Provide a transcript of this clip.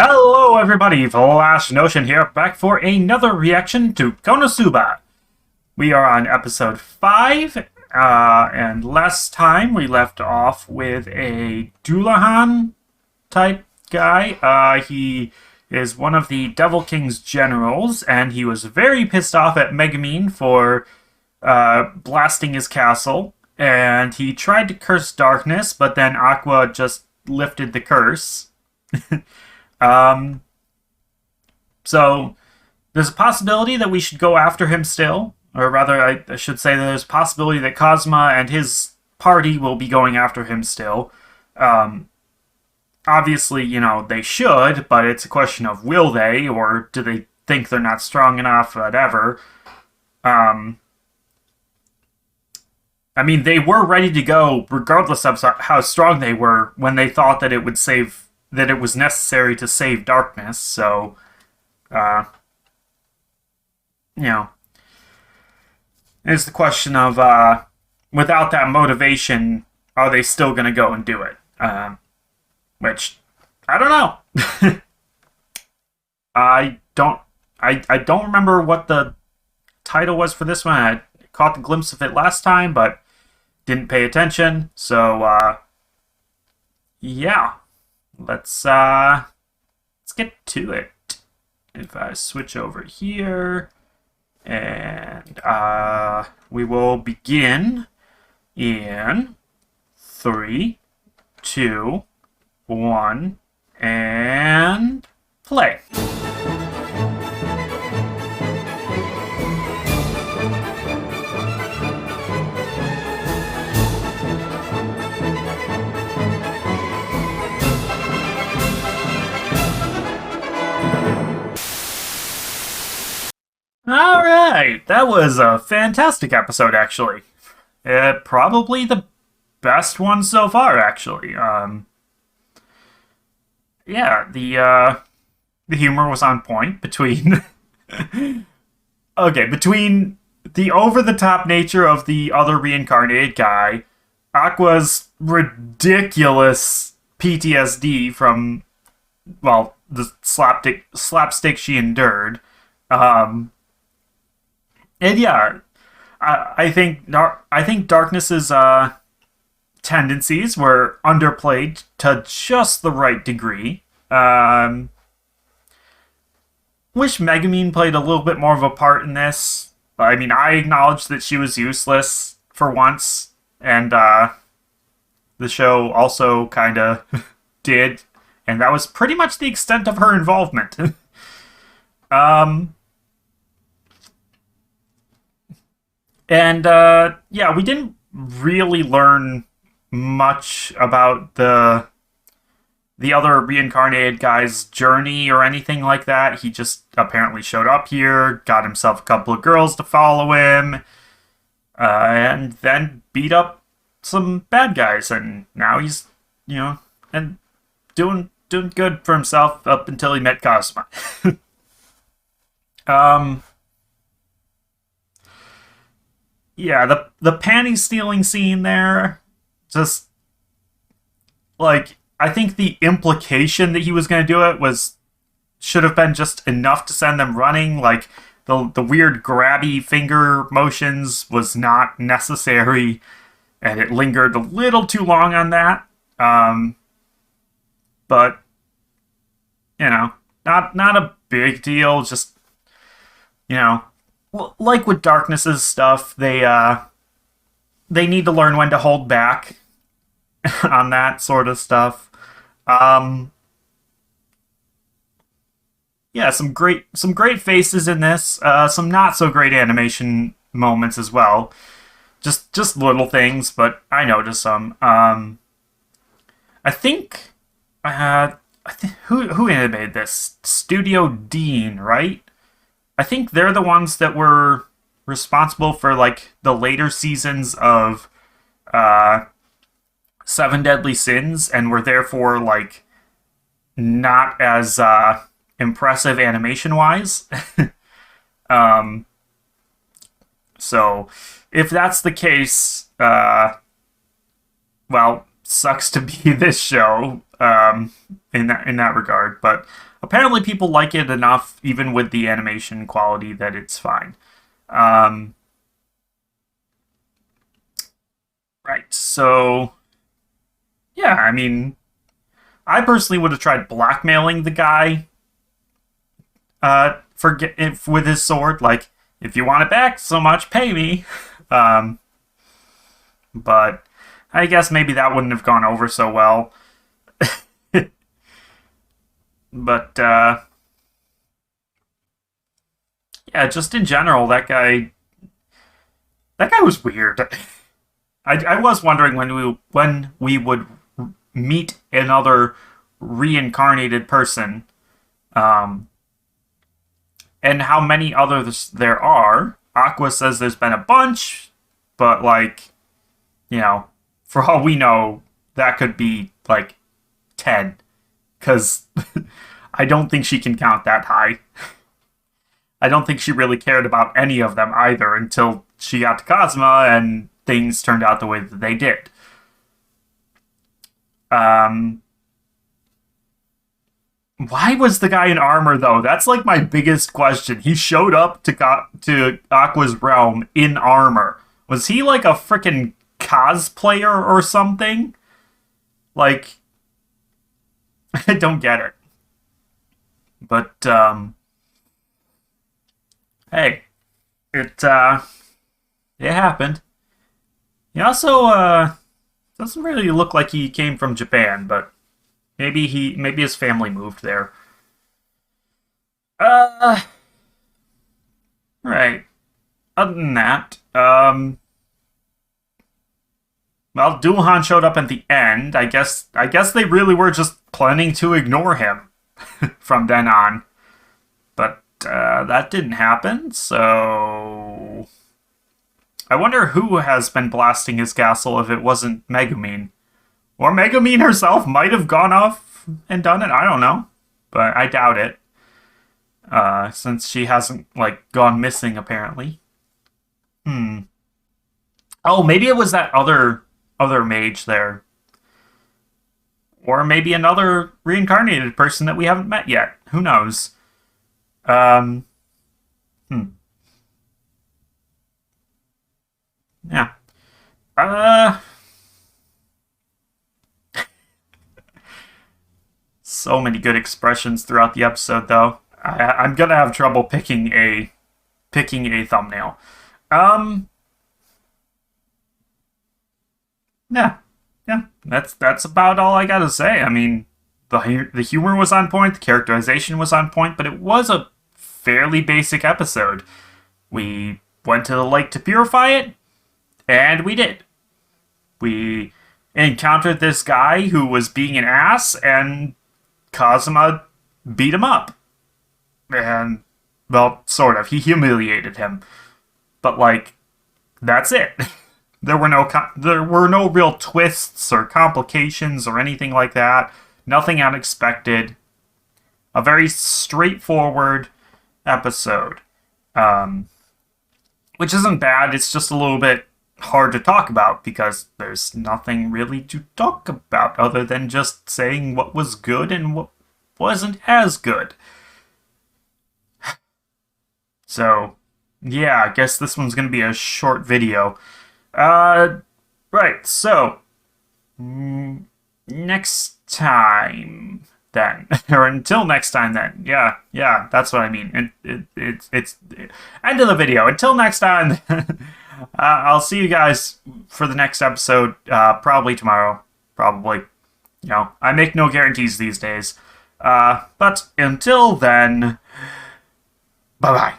Hello everybody, Flash Notion here, back for another reaction to Konosuba. We are on episode 5, and last time we left off with a Dullahan type guy. He is one of the Devil King's generals, and he was very pissed off at Megumin for blasting his castle, and he tried to curse darkness, but then Aqua just lifted the curse. So there's a possibility that we should go after him still, or rather I should say that there's a possibility that Cosma and his party will be going after him still. Obviously, you know, they should, but it's a question of will they, or do they think they're not strong enough, whatever. I mean, they were ready to go regardless of how strong they were when they thought that it was necessary to save darkness, so, you know, it's the question of, without that motivation, are they still going to go and do it? Which, I don't know. I don't remember what the title was for this one. I caught the glimpse of it last time, but didn't pay attention, so, yeah. Let's get to it. If I switch over here, and we will begin in 3, 2, 1, and play. Alright, that was a fantastic episode, actually. Probably the best one so far, actually. Yeah, the humor was on point between... between the over-the-top nature of the other reincarnated guy, Aqua's ridiculous PTSD from, well, the slapstick she endured, and yeah, I think Darkness's tendencies were underplayed to just the right degree. Wish Megumin played a little bit more of a part in this. I mean, I acknowledge that she was useless for once, and the show also kind of did, and that was pretty much the extent of her involvement. And, yeah, we didn't really learn much about the other reincarnated guy's journey or anything like that. He just apparently showed up here, got himself a couple of girls to follow him, and then beat up some bad guys, and now he's, you know, and doing good for himself up until he met Cosma. Yeah, the panty stealing scene there, just, like, I think the implication that he was going to do it should have been just enough to send them running. Like, the weird grabby finger motions was not necessary, and it lingered a little too long on that. But, you know, not a big deal, just, you know, like with Darkness's stuff, they need to learn when to hold back on that sort of stuff. Yeah, some great faces in this. Some not so great animation moments as well. Just little things, but I noticed some. I think who animated this? Studio Dean, right? I think they're the ones that were responsible for, like, the later seasons of Seven Deadly Sins, and were therefore, like, not as impressive animation-wise. So, if that's the case, well, sucks to be this show in that regard. But apparently people like it enough, even with the animation quality, that it's fine. Right, so yeah, I mean, I personally would have tried blackmailing the guy with his sword. Like, if you want it back so much, pay me. Um, but I guess maybe that wouldn't have gone over so well. But yeah, just in general, that guy was weird. I was wondering when we would meet another reincarnated person, um, and how many others there are. Aqua says there's been a bunch, but like, for all we know, that could be like 10, because I don't think she can count that high. I don't think she really cared about any of them either until she got to Cosma and things turned out the way that they did. Why was the guy in armor though? That's like my biggest question. He showed up to Aqua's realm in armor. Was he like a freaking cosplayer or something? Like, I don't get it. But hey, it happened. He also doesn't really look like he came from Japan, but maybe his family moved there. Right. Other than that, well, Duhan showed up at the end. I guess they really were just planning to ignore him from then on. But that didn't happen, so I wonder who has been blasting his castle if it wasn't Megumin. Or Megumin herself might have gone off and done it. I don't know. But I doubt it. Since she hasn't, like, gone missing, apparently. Oh, maybe it was that other mage there. Or maybe another reincarnated person that we haven't met yet. Who knows? Hmm. Yeah. So many good expressions throughout the episode, though. I'm gonna have trouble picking a thumbnail. Um. Yeah. Yeah. That's about all I gotta say. I mean, the humor was on point, the characterization was on point, but it was a fairly basic episode. We went to the lake to purify it, and we did. We encountered this guy who was being an ass, and Kazuma beat him up. And, well, sort of. He humiliated him. But, like, that's it. There were no real twists or complications or anything like that. Nothing unexpected. A very straightforward episode. Which isn't bad, it's just a little bit hard to talk about because there's nothing really to talk about other than just saying what was good and what wasn't as good. So, yeah, I guess this one's going to be a short video. Right, so, next time, then. Or until next time, then. Yeah, that's what I mean. It's end of the video. Until next time, I'll see you guys for the next episode, probably tomorrow. Probably. I make no guarantees these days. But until then, bye-bye.